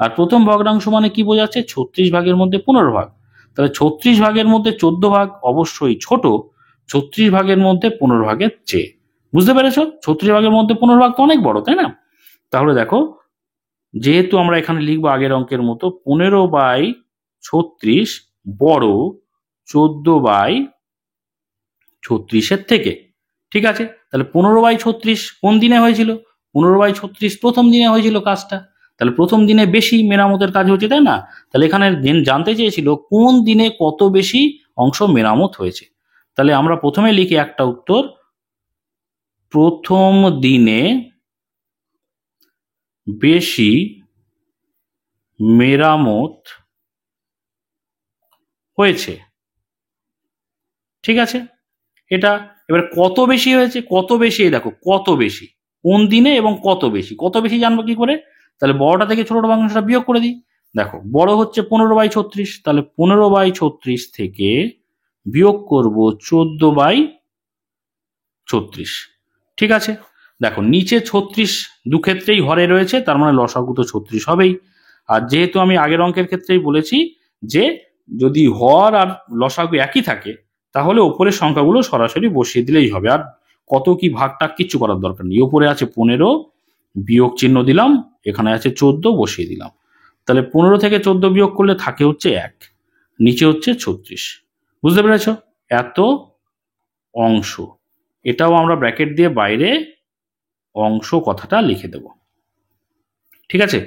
S1: আর প্রথম ভগ্নাংশ মানে কি বোঝাচ্ছে? 36 ভাগের মধ্যে 15 ভাগ। তাহলে 36 ভাগের মধ্যে 14 ভাগ অবশ্যই ছোট 36 ভাগের মধ্যে 15 ভাগের চেয়ে। বুঝতে পেরেছো? 36 ভাগের মধ্যে 15 ভাগ তো অনেক বড়, তাই না? তাহলে দেখো, যেহেতু আমরা এখানে লিখবো আগের অঙ্কের মতো 15/36 বড় 14/36 থেকে। ঠিক আছে, তাহলে 15/36 কোন দিনে হয়েছিল? 15/36 প্রথম দিনে হয়েছিল কাজটা। তাহলে প্রথম দিনে বেশি মেরামতের কাজ হচ্ছে, তাই না? তাহলে এখানে জানতে চেয়েছিল কোন দিনে কত বেশি অংশ মেরামত হয়েছে। তাহলে আমরা প্রথমে লিখি একটা উত্তর, প্রথম দিনে বেশি মেরামত হয়েছে। ঠিক আছে, এটা এবার কত বেশি হয়েছে? কত বেশি, দেখো কত বেশি, কোন দিনে এবং কত বেশি। কত বেশি জানবো কি করে? তাহলে বড়টা থেকে ছোট ভগ্নাংশটা বিয়োগ করে দিই। দেখো বড় হচ্ছে 15/36, তাহলে 15/36 থেকে বিয়োগ করব 14/36। ঠিক আছে, দেখো নিচে 36 দু ক্ষেত্রেই হরে রয়েছে, তার মানে লসাগু তো 36 হবেই। আর যেহেতু আমি আগের অঙ্কের ক্ষেত্রেই বলেছি যে যদি হর আর লসাগু একই থাকে তাহলে ওপরের সংখ্যাগুলো সরাসরি বসিয়ে দিলেই হবে, আর কত কি ভাগটা কিচ্ছু করার দরকার নেই। ওপরে আছে 15, বিয়োগ চিহ্ন দিলাম, এখানে আছে 14, বসিয়ে দিলাম। তাহলে 15 থেকে 14 বিয়োগ করলে থাকে হচ্ছে 1, নিচে হচ্ছে 36। বুঝতে পেরেছ? এত অংশ, এটাও আমরা ব্র্যাকেট দিয়ে বাইরে অংশ কথাটা লিখে দেব। ঠিক আছে,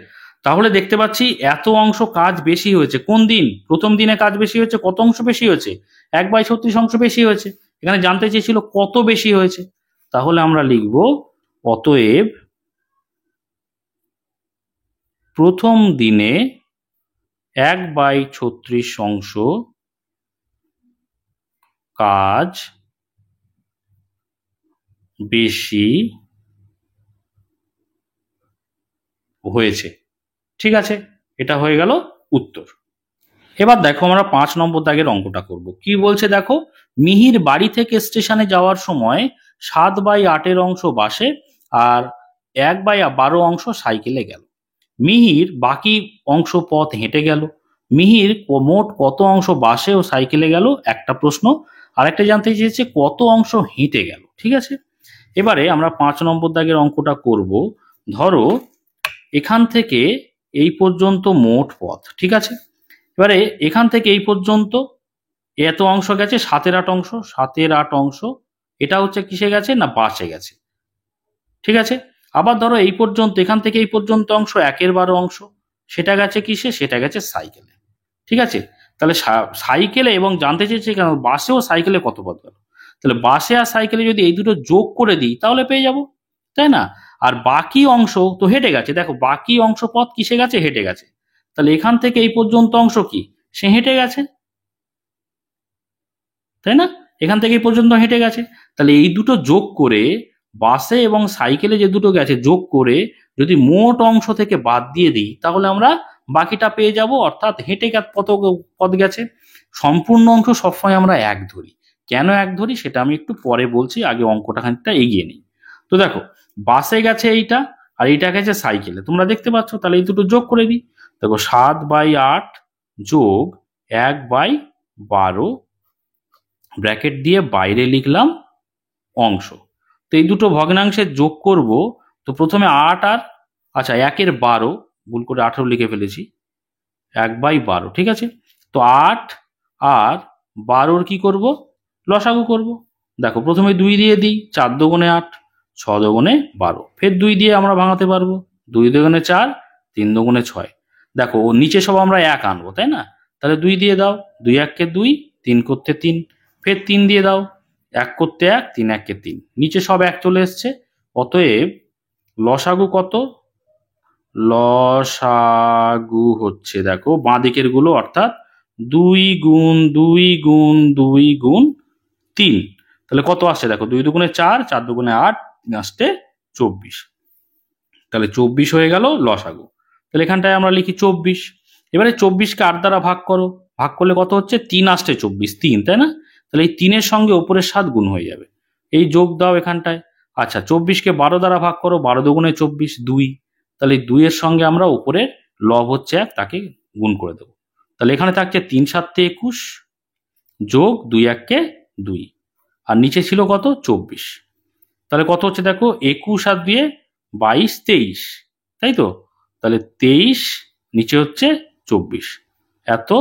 S1: তাহলে দেখতে পাচ্ছি এত অংশ কাজ বেশি হয়েছে কোন দিন? প্রথম দিনে কাজ বেশি হয়েছে। কত অংশ বেশি হয়েছে? 1/36 অংশ বেশি হয়েছে। এখানে জানতে চেয়েছিল কত বেশি হয়েছে। তাহলে আমরা লিখব অতএব প্রথম দিনে 1/36 অংশ কাজ বেশি হয়েছে। ঠিক আছে, এটা হয়ে গেল উত্তর। এবার দেখো আমরা 5 নম্বর দাগের অঙ্কটা করব। কি বলছে দেখো, মিহির বাড়ি থেকে স্টেশনে যাওয়ার সময় 7/8 অংশ বাসে আর 1/12 অংশ সাইকেলে গেল। মিহির বাকি অংশ পথ হেঁটে গেল। মিহির মোট কত অংশ বাসে ও সাইকেলে গেল? একটা প্রশ্ন। আরেকটা জানতে চেয়েছে কত অংশ হেঁটে গেল। ঠিক আছে, এবারে আমরা 5 নম্বর দাগের অঙ্কটা করব। ধরো এখান থেকে এই পর্যন্ত মোট পথ, ঠিক আছে। এবারে এখান থেকে এই পর্যন্ত এত অংশ গেছে 7/8 অংশ, 7/8 অংশ এটা হচ্ছে কিসে গেছে না বাসে গেছে, ঠিক আছে। আবার ধরো এই পর্যন্ত এখান থেকে এই পর্যন্ত অংশ 1/12 অংশ সেটা গেছে কিসে, সেটা গেছে সাইকেলে, ঠিক আছে। তাহলে সাইকেলে এবং জানতে চেয়েছি কেন বাসেও সাইকেলে কত পথ গেল, তাহলে বাসে আর সাইকেলে যদি এই দুটো যোগ করে দিই তাহলে পেয়ে যাব, তাই না। আর বাকি অংশ তো হেঁটে গেছে, দেখো বাকি অংশ পথ কিসে গেছে, হেঁটে গেছে। তাহলে এখান থেকে এই পর্যন্ত অংশ কি, সে হেঁটে গেছে, তাই না। এখান থেকে এই পর্যন্ত হেঁটে গেছে। তাহলে এই দুটো যোগ করে বাসে এবং সাইকেলে যে দুটো গেছে যোগ করে যদি মোট অংশ থেকে বাদ দিয়ে দিই তাহলে আমরা বাকিটা পেয়ে যাব, অর্থাৎ হেঁটে কত পথ গেছে। সম্পূর্ণ অংশ সবসময় আমরা এক ধরি, কেন এক ধরি সেটা আমি একটু পরে বলছি, আগে অঙ্কটা খানিকটা এগিয়ে নিই। তো দেখো বাসে গেছে এইটা আর এইটা গেছে সাইকেলে, তোমরা দেখতে পাচ্ছ, তাহলে এই দুটো যোগ করে দিই। দেখো 7/8 যোগ 1/12 ব্র্যাকেট দিয়ে বাইরে লিখলাম অংশ। তো এই দুটো ভগ্নাংশের যোগ করব, তো প্রথমে 8 আর আচ্ছা 1/12, ভুল করে 18 লিখে ফেলেছি, 1/12, ঠিক আছে। তো 8 আর 12 কি করব, লসাগু করব। দেখো প্রথমে 2 দিয়ে দিই, 4 দুগুণে 8, 6 দুগুণে 12, ফের 2 দিয়ে আমরা ভাঙাতে পারবো, 2 দুগুণে 4, 3 দুগুণে 6। দেখো ও নিচে সব আমরা 1 আনবো, তাই না। তাহলে 2 দিয়ে দাও, 2 1 2, 3 করতে 3, ফের 3 দিয়ে দাও, 1 করতে 1, 3 1 3, নিচে সব 1 চলে এসছে। অতএব লসাগু কত, লসাগু হচ্ছে দেখো বাঁ দিকের গুলো, অর্থাৎ 2 গুণ 2 গুণ 2 গুণ 3, তাহলে কত আসছে দেখো, 2 দুগুণে 4, 4 দুগুণে 8, 3 আসতে 24, তাহলে 24 হয়ে গেল লসাগু। তাহলে এখানটায় আমরা লিখি 24। এবারে 24কে 8 দ্বারা ভাগ করো, ভাগ করলে কত হচ্ছে, 3 আসছে 24, 3, তাই না। তাহলে এই 3-এর সঙ্গে ওপরের 7 গুণ হয়ে যাবে, এই যোগ দাও এখানটায়। আচ্ছা 24কে 12 দ্বারা ভাগ করো, 12 দুগুণে 24, 2, তাহলে এই 2-এর সঙ্গে আমরা উপরের লব হচ্ছে 1 তাকে গুণ করে দেবো। তাহলে এখানে থাকছে 3 7 21 যোগ 2 1 2, আর নিচে ছিল কত 24, তাহলে কত হচ্ছে দেখো 21 আর 2 22 23, তাই তো। তাহলে 23 নিচে হচ্ছে 24, এত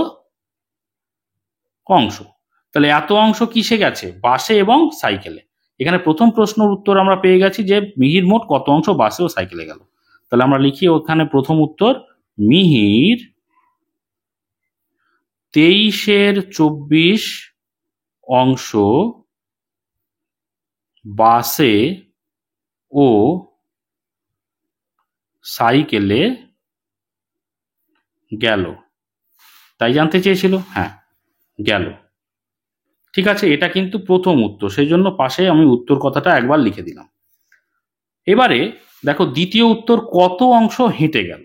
S1: অংশ। তাহলে এত অংশ কিসে গেছে, বাসে এবং সাইকেলে। এখানে প্রথম প্রশ্নের উত্তর আমরা পেয়ে গেছি যে মিহির মোট কত অংশ বাসে ও সাইকেলে গেল। তাহলে আমরা লিখি ওখানে প্রথম উত্তর, মিহির 23/24 অংশ বাসে ও সাইকেলে গেল, তাই জানতে চেয়েছিল, হ্যাঁ গেল, ঠিক আছে। এটা কিন্তু প্রথম উত্তর, সেই জন্য পাশে আমি উত্তর কথাটা একবার লিখে দিলাম। এবারে দেখো দ্বিতীয় উত্তর, কত অংশ হেঁটে গেল।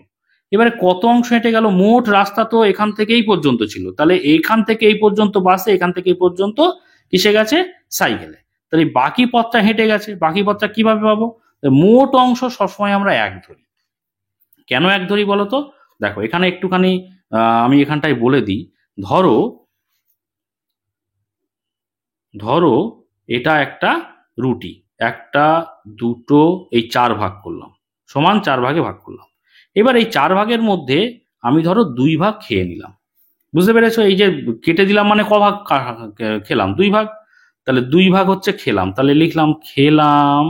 S1: এবারে কত অংশ হেঁটে গেল, মোট রাস্তা তো এখান থেকে এই পর্যন্ত ছিল, তাহলে এইখান থেকে এই পর্যন্ত বাসে, এখান থেকে এই পর্যন্ত কিসে গেছে, সাইকেলে। তাহলে বাকি পথটা হেঁটে গেছে, বাকি পথটা কিভাবে পাবো, মোট অংশ সবসময় আমরা এক ধরি। কেন এক ধরি বলো তো, দেখো এখানে একটুখানি আমি এখানটায় বলে দিই। ধরো ধরো এটা একটা রুটি, একটা দুটো এই 4 ভাগ করলাম, সমান 4 ভাগে ভাগ করলাম। এবার এই 4 ভাগের মধ্যে আমি ধরো 2 ভাগ খেয়ে নিলাম, বুঝতে পেরেছো। এই যে কেটে দিলাম মানে ক ভাগ খেলাম, 2 ভাগ। তাহলে 2 ভাগ হচ্ছে খেলাম, তাহলে লিখলাম খেলাম,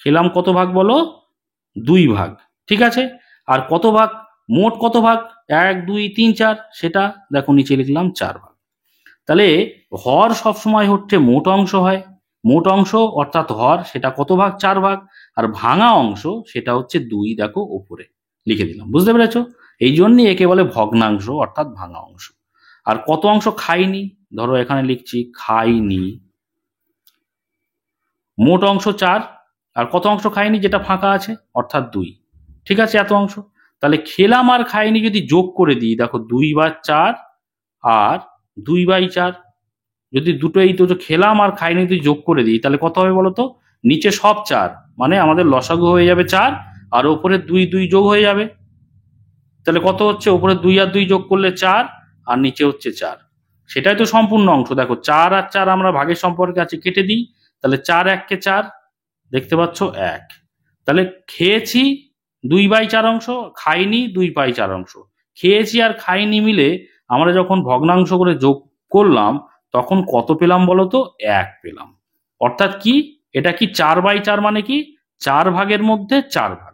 S1: খেলাম কত ভাগ বলো, 2 ভাগ, ঠিক আছে। আর কত ভাগ, মোট কত ভাগ, 1 2 3 4, সেটা দেখো নিচে লিখলাম 4 ভাগ। তাহলে হর সবসময় হচ্ছে মোট অংশ হয়, মোট অংশ অর্থাৎ হর সেটা কত ভাগ, 4 ভাগ, আর ভাঙা অংশ সেটা হচ্ছে 2, দেখো ওপরে লিখে দিলাম, বুঝতে পেরেছো। এই জন্যই একে বলে ভগ্নাংশ অর্থাৎ ভাঙা অংশ। আর কত অংশ খাইনি, ধরো এখানে লিখছি খাইনি, মোট অংশ 4, আর কত অংশ খাইনি যেটা ফাঁকা আছে অর্থাৎ 2, ঠিক আছে, এত অংশ। তাহলে খেলাম আর খাইনি যদি যোগ করে দিই, দেখো 2/4 আর 2/4, যদি দুটো এই তো খেলাম আর খাইনি যদি যোগ করে দিই তাহলে কত হবে বলতো, নিচে সব 4, মানে আমাদের লসাগু হয়ে যাবে 4, আর ওপরে 2 2 যোগ হয়ে যাবে। তাহলে কত হচ্ছে, ওপরে 2 আর 2 যোগ করলে 4, আর নিচে হচ্ছে 4, সেটাই তো সম্পূর্ণ অংশ। দেখো 4 আর 4 আমরা ভাগের সম্পর্কে আছে, কেটে দিই, তাহলে 4 1 4, দেখতে পাচ্ছ 1, তাহলে খেয়েছি 2/4 অংশ, খাইনি 2/4 অংশ। খেয়েছি আর খাইনি মিলে আমরা যখন ভগ্নাংশ করে যোগ করলাম তখন কত পেলাম বলো তো? 1 পেলাম। অর্থাৎ কি এটা কি 4/4 মানে কি 4 ভাগের মধ্যে 4 ভাগ।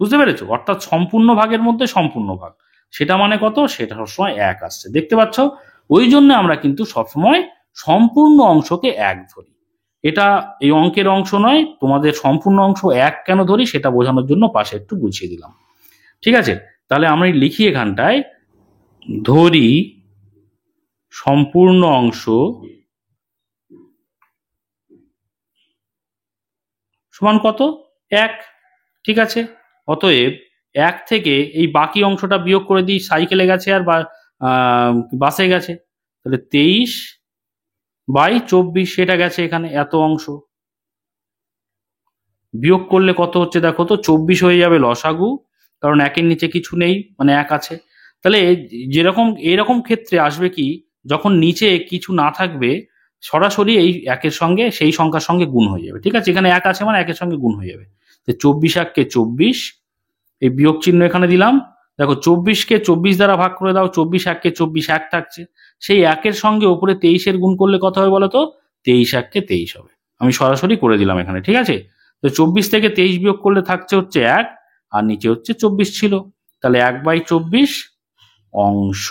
S1: বুঝতে পেরেছো? অর্থাৎ সম্পূর্ণ ভাগের মধ্যে সম্পূর্ণ ভাগ। সেটা মানে কত? সেটা সবসময় 1 আসছে। দেখতে পাচ্ছ? ওই জন্য আমরা কিন্তু সবসময় সম্পূর্ণ অংশকে 1 ধরি। এটা এই অঙ্কের অংশ নয়, তোমাদের সম্পূর্ণ অংশ 1 কেন ধরি সেটা বোঝানোর জন্য পাশে একটু গুছিয়ে দিলাম। ঠিক আছে? তাহলে আমরা লিখি এখানটায় ধরি সম্পূর্ণ অংশ সমান কত? 1। ঠিক আছে? অতএব 1 থেকে এই বাকি অংশটা বিয়োগ করে দিই, সাইকেলে গেছে আর বাসে গেছে, তাহলে 23/24 সেটা গেছে এখানে এত অংশ। বিয়োগ করলে কত হচ্ছে দেখো তো? 24 হয়ে যাবে লসাগু, কারণ 1-এর নিচে কিছু নেই, মানে 1 আছে। তাহলে যেরকম এরকম ক্ষেত্রে আসবে কি, যখন নিচে কিছু না থাকবে সরাসরি এই 1-এর সঙ্গে সেই সংখ্যার সঙ্গে গুণ হয়ে যাবে। ঠিক আছে? এখানে 1 আছে মানে 1-এর সঙ্গে গুণ হয়ে যাবে। তো 24 × 24, এই বিয়োগ চিহ্ন এখানে দিলাম। দেখো 24-কে 24 দ্বারা ভাগ করে দাও, 24 × 24 1 থাকছে। সেই 1-এর সঙ্গে উপরে 23-এর গুণ করলে কত হবে বলো তো? 23 × 23 হবে। আমি সরাসরি করে দিলাম এখানে। ঠিক আছে? তো 24 থেকে 23 বিয়োগ করলে থাকছে হচ্ছে 1, আর নিচে হচ্ছে 24 ছিল, তাহলে 1/24 অংশ।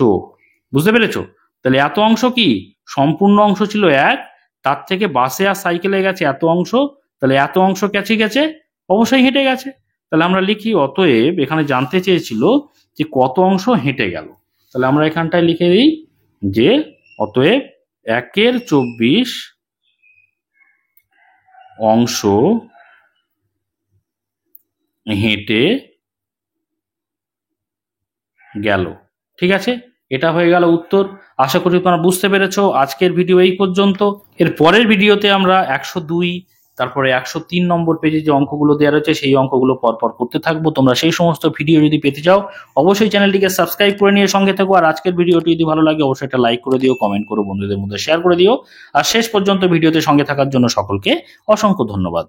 S1: বুঝতে পেরেছো? তাহলে এত অংশ কি সম্পূর্ণ অংশ ছিল 1, তার থেকে বাসে আর সাইকেলে গেছে এত অংশ, তাহলে এত অংশ গেছে অবশ্যই হেঁটে গেছে। তাহলে আমরা লিখি অতএব, এখানে জানতে চেয়েছিল যে কত অংশ হেঁটে গেল, তাহলে আমরা এখানটায় লিখে দিই যে অতএব 1/24 অংশ হেঁটে গেল। ঠিক আছে? এটা হয়ে গেল উত্তর। আশা করি তোমরা বুঝতে পেরেছো। আজকের ভিডিও এই পর্যন্ত। এর পরের ভিডিওতে আমরা 102 তারপরে 103 নম্বর পেজে যে অঙ্কগুলো দেওয়া রয়েছে সেই অঙ্কগুলো পরপর করতে থাকবো। তোমরা সেই সমস্ত ভিডিও যদি পেতে চাও অবশ্যই চ্যানেলটিকে সাবস্ক্রাইব করে নিয়ে সঙ্গে থাকো। আর আজকের ভিডিওটি যদি ভালো লাগে অবশ্যই একটা লাইক করে দিও, কমেন্ট করো, বন্ধুদের মধ্যে শেয়ার করে দিও। আর শেষ পর্যন্ত ভিডিওতে সঙ্গে থাকার জন্য সকলকে অসংখ্য ধন্যবাদ।